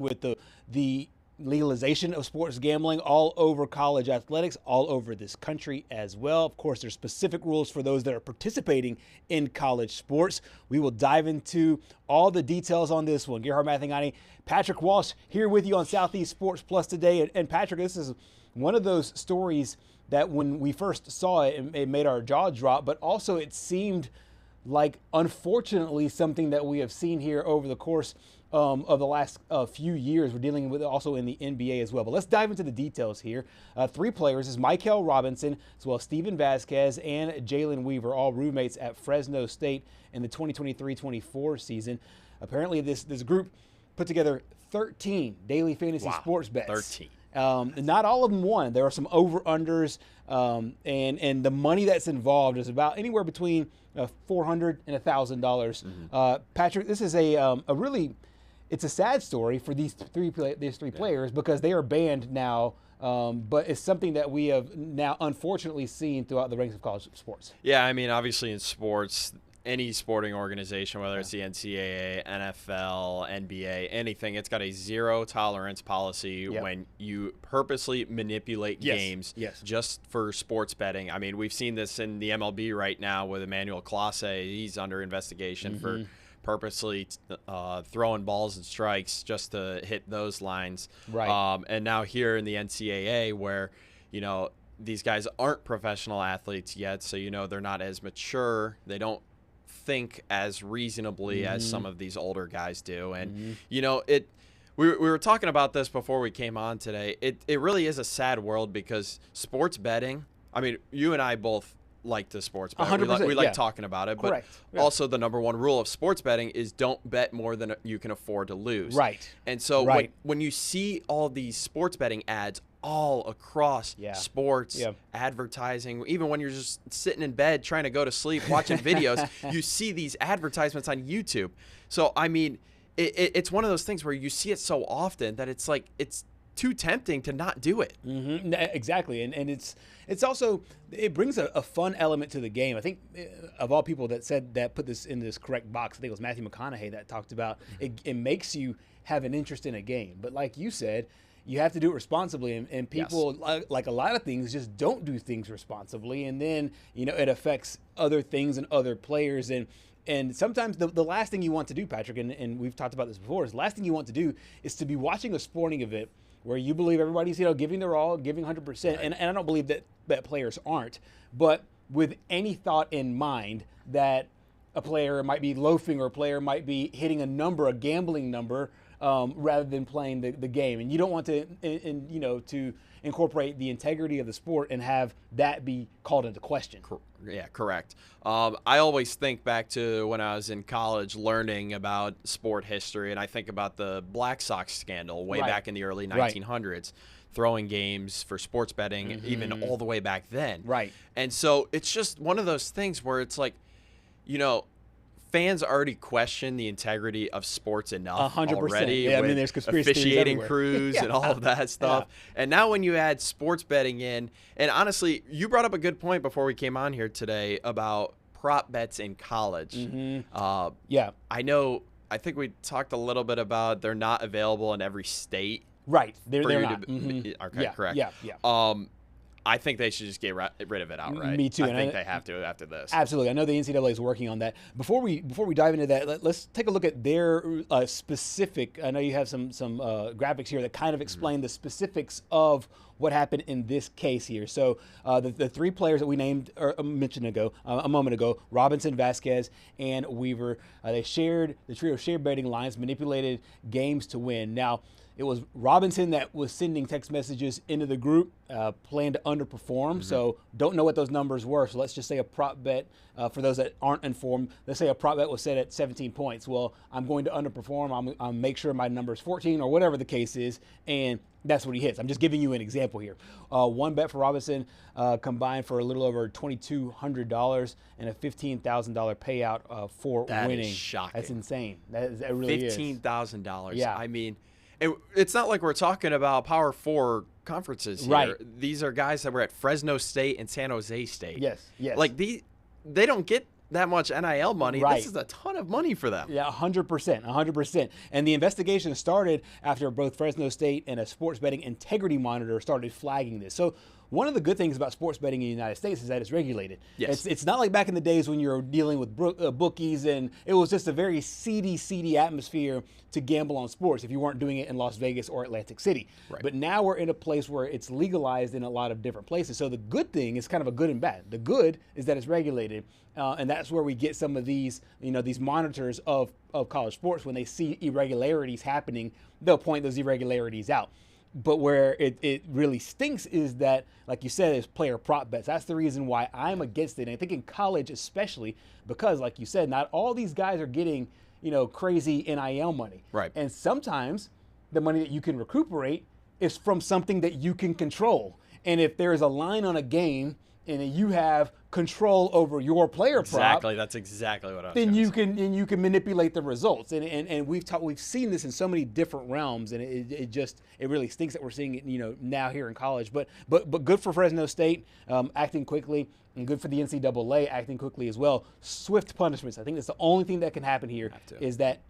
with the legalization of sports gambling all over college athletics, all over this country as well. Of course, there's specific rules for those that are participating in college sports. We will dive into all the details on this one. Gerhard Mathangani, Patrick Walsh here with you on Southeast Sports Plus today. And Patrick, this is one of those stories that when we first saw it, it made our jaw drop, but also it seemed like, unfortunately, something that we have seen here over the course of the last few years. We're dealing with it also in the NBA as well. But let's dive into the details here. Three players is Michael Robinson, as well as Steven Vasquez and Jalen Weaver, all roommates at Fresno State in the 2023-24 season. Apparently, this group put together 13 daily fantasy sports bets. 13. Not all of them won. There are some over-unders, and the money that's involved is about anywhere between $400 and $1,000. Patrick, this is a really, it's a sad story for these three players because they are banned now. But it's something that we have now unfortunately seen throughout the ranks of college sports. Yeah, I mean, obviously in sports, any sporting organization, whether it's the NCAA, NFL, NBA, anything, it's got a zero tolerance policy when you purposely manipulate games just for sports betting. I mean, we've seen this in the MLB right now with Emmanuel Clase. He's under investigation for purposely throwing balls and strikes just to hit those lines. Right. And now here in the NCAA where, you know, these guys aren't professional athletes yet, so, you know, they're not as mature. They don't think as reasonably as some of these older guys do. And, you know, we were talking about this before we came on today. It really is a sad world because sports betting, I mean, you and I both like the sports bet. 100%, we like talking about it. But also the number one rule of sports betting is don't bet more than you can afford to lose. Right. And so when you see all these sports betting ads all across sports, advertising, even when you're just sitting in bed trying to go to sleep watching videos, you see these advertisements on YouTube. So, I mean, it's one of those things where you see it so often that it's like it's too tempting to not do it. Exactly. And it's also, it brings a fun element to the game. I think of all people that said that, put this in this correct box, I think it was Matthew McConaughey that talked about it makes you have an interest in a game. But like you said, you have to do it responsibly, and people, like a lot of things, just don't do things responsibly, and then, you know, it affects other things and other players, and sometimes the last thing you want to do, Patrick, and we've talked about this before, is the last thing you want to do is to be watching a sporting event where you believe everybody's, you know, giving their all, giving 100%, and I don't believe that players aren't, but with any thought in mind that a player might be loafing or a player might be hitting a number, a gambling number, rather than playing the game. And you don't want to, to incorporate the integrity of the sport and have that be called into question. Yeah, correct. I always think back to when I was in college learning about sport history, and I think about the Black Sox scandal way back in the early 1900s. Throwing games for sports betting, even all the way back then. Right. And so it's just one of those things where it's like, you know, fans already question the integrity of sports enough 100%. already. Yeah, I mean, there's conspiracy officiating crews and all of that stuff. And now when you add sports betting in, and honestly, you brought up a good point before we came on here today about prop bets in college. I know, I think we talked a little bit about they're not available in every state. Right. They're not. Okay, correct. Yeah. I think they should just get rid of it outright. Me too. I think they have to after this. Absolutely. I know the NCAA is working on that. Before we dive into that, let's take a look at their specific. I know you have some graphics here that kind of explain the specifics of what happened in this case here. So the three players that we named or mentioned a moment ago, Robinson, Vasquez, and Weaver, the trio shared betting lines, manipulated games to win. Now, it was Robinson that was sending text messages into the group, planned to underperform. So don't know what those numbers were. So let's just say a prop bet, for those that aren't informed, let's say a prop bet was set at 17 points. Well, I'm going to underperform. I'm make sure my number is 14 or whatever the case is. And that's what he hits. I'm just giving you an example here. One bet for Robinson combined for a little over $2,200 and a $15,000 payout for winning. That is shocking. That's insane. That really is. $15,000. Yeah. I mean, it's not like we're talking about Power 4 conferences here. Right. These are guys that were at Fresno State and San Jose State. Yes. Like they don't get that much NIL money, Right. this is a ton of money for them. Yeah, 100%, 100%. And the investigation started after both Fresno State and a sports betting integrity monitor started flagging this. So one of the good things about sports betting in the United States is that it's regulated. Yes. It's not like back in the days when you're dealing with bookies, and it was just a very seedy atmosphere to gamble on sports if you weren't doing it in Las Vegas or Atlantic City. Right. But now we're in a place where it's legalized in a lot of different places. So the good thing is kind of a good and bad. The good is that it's regulated, and that's where we get some of these, these monitors of college sports. When they see irregularities happening, they'll point those irregularities out. But where it really stinks is that, like you said, is player prop bets. That's the reason why I'm against it. And I think in college especially, because like you said, not all these guys are getting, crazy NIL money. Right. And sometimes the money that you can recuperate is from something that you can control. And if there's a line on a game and you have control over your player prop, Exactly, that's exactly what I was then gonna you say. can manipulate the results, and we've seen this in so many different realms, and it really stinks that we're seeing it now here in college. But good for Fresno State acting quickly, and good for the NCAA acting quickly as well. Swift punishments. I think that's the only thing that can happen here is that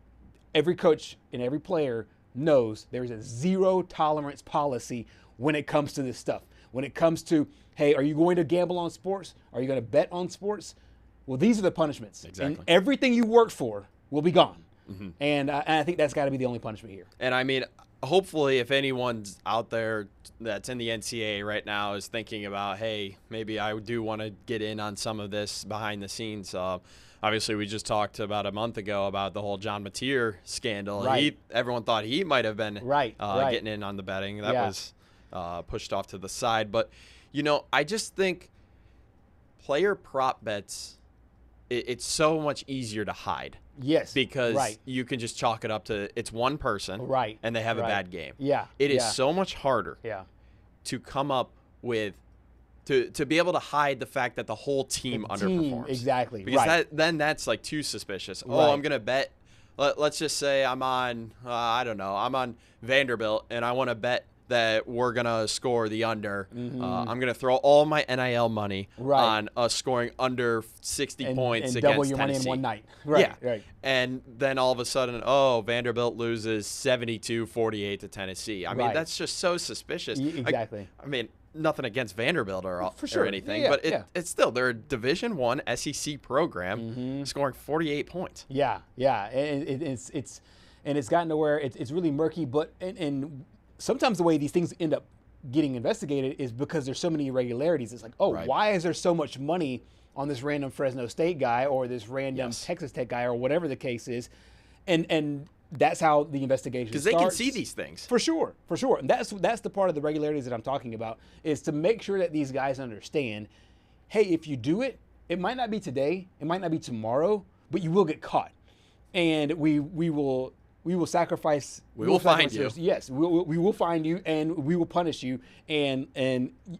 every coach and every player knows there's a zero tolerance policy when it comes to this stuff. When it comes to, hey, are you going to gamble on sports? Are you going to bet on sports? Well, these are the punishments. Exactly. And everything you worked for will be gone. Mm-hmm. And I think that's got to be the only punishment here. And I mean, hopefully, if anyone's out there that's in the NCAA right now is thinking about, hey, maybe I do want to get in on some of this behind the scenes. Obviously, we just talked about a month ago about the whole John Mateer scandal. Right. Everyone thought he might have been getting in on the betting. That was pushed off to the side. But, I just think player prop bets, it's so much easier to hide. Yes. Because you can just chalk it up to it's one person and they have a bad game. Yeah. It is so much harder to come up with to be able to hide the fact that the whole team underperforms. Exactly. Because then that's like too suspicious. Oh, I'm going to bet. Let's just say I'm on, I'm on Vanderbilt and I want to bet that we're going to score the under. Mm-hmm. I'm going to throw all my NIL money on us scoring under 60 points and against double your Tennessee. money in one night. Right. And then all of a sudden, Vanderbilt loses 72-48 to Tennessee. I mean, that's just so suspicious. Exactly. I mean, nothing against Vanderbilt or anything, but it's still, they're a Division I SEC program scoring 48 points. Yeah. And it's gotten to where it's really murky, but and sometimes the way these things end up getting investigated is because there's so many irregularities. It's like, why is there so much money on this random Fresno State guy or this random Texas Tech guy or whatever the case is? And that's how the investigation starts. Because they can see these things. For sure. And that's the part of the regularities that I'm talking about, is to make sure that these guys understand, hey, if you do it, it might not be today, it might not be tomorrow, but you will get caught. And we will sacrifice. We will find you. Yes, we will find you, and we will punish you, and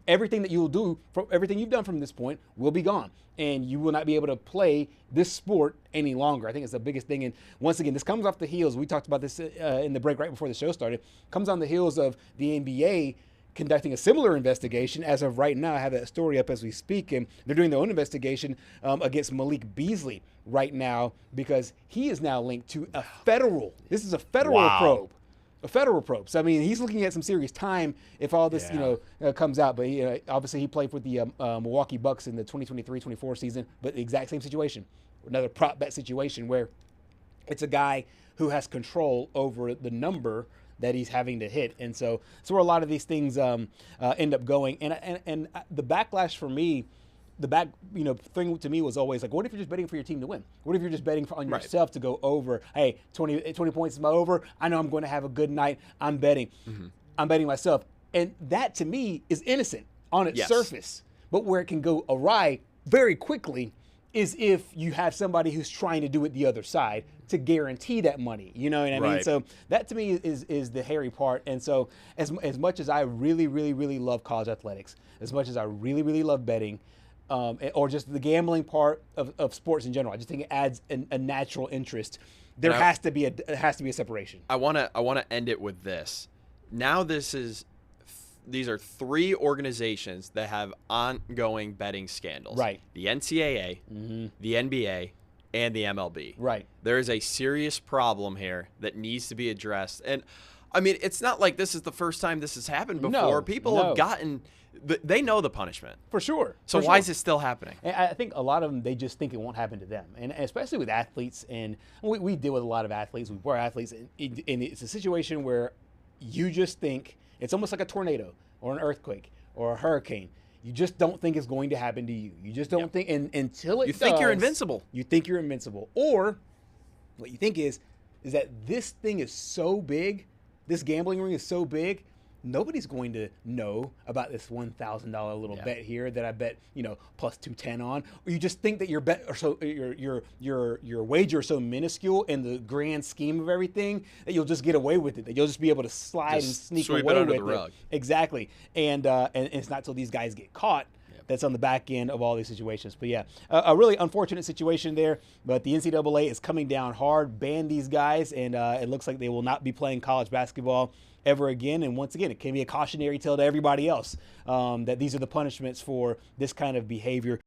everything that you will do, from everything you've done from this point, will be gone, and you will not be able to play this sport any longer. I think it's the biggest thing. And once again, this comes off the heels. We talked about this in the break right before the show started. Comes on the heels of the NBA conducting a similar investigation. As of right now, I have that story up as we speak, and they're doing their own investigation against Malik Beasley right now, because he is now linked to a federal. This is a federal probe. A federal probe. So, I mean, he's looking at some serious time if all this, comes out. But obviously he played with the Milwaukee Bucks in the 2023-24 season, but the exact same situation. Another prop bet situation where it's a guy who has control over the number that he's having to hit. And so where a lot of these things end up going. And the backlash for me, thing to me was always like, what if you're just betting for your team to win? What if you're just betting on yourself to go over? Hey, 20 points is my over. I know I'm going to have a good night. I'm betting. Mm-hmm. I'm betting myself. And that to me is innocent on its surface. But where it can go awry very quickly is if you have somebody who's trying to do it the other side to guarantee that money. You know what I mean? So that to me is the hairy part. And so as much as I really, really, really love college athletics, as much as I really, really love betting, or just the gambling part of sports in general, I just think it adds a natural interest. There has to be a separation. I want to end it with this. Now this is these are three organizations that have ongoing betting scandals. Right. The NCAA, the NBA, and the MLB. Right. There is a serious problem here that needs to be addressed. And I mean, it's not like this is the first time this has happened before. People have gotten, they know the punishment. For sure. So why is it still happening? And I think a lot of them, they just think it won't happen to them. And especially with athletes, and we deal with a lot of athletes, we're athletes, and it's a situation where you just think it's almost like a tornado or an earthquake or a hurricane. You just don't think it's going to happen to you. You just don't think, and until it does, you think you're invincible. You think you're invincible. Or what you think is that this thing is so big, this gambling ring is so big, nobody's going to know about this $1,000 little bet here that I bet, plus 210 on. Or you just think that your bet, or so your wager is so minuscule in the grand scheme of everything that you'll just get away with it. That you'll just be able to slide and sneak away with the rug. Exactly. And it's not till these guys get caught that's on the back end of all these situations. But yeah, a really unfortunate situation there. But the NCAA is coming down hard, ban these guys, and it looks like they will not be playing college basketball ever again. And once again, it can be a cautionary tale to everybody else that these are the punishments for this kind of behavior.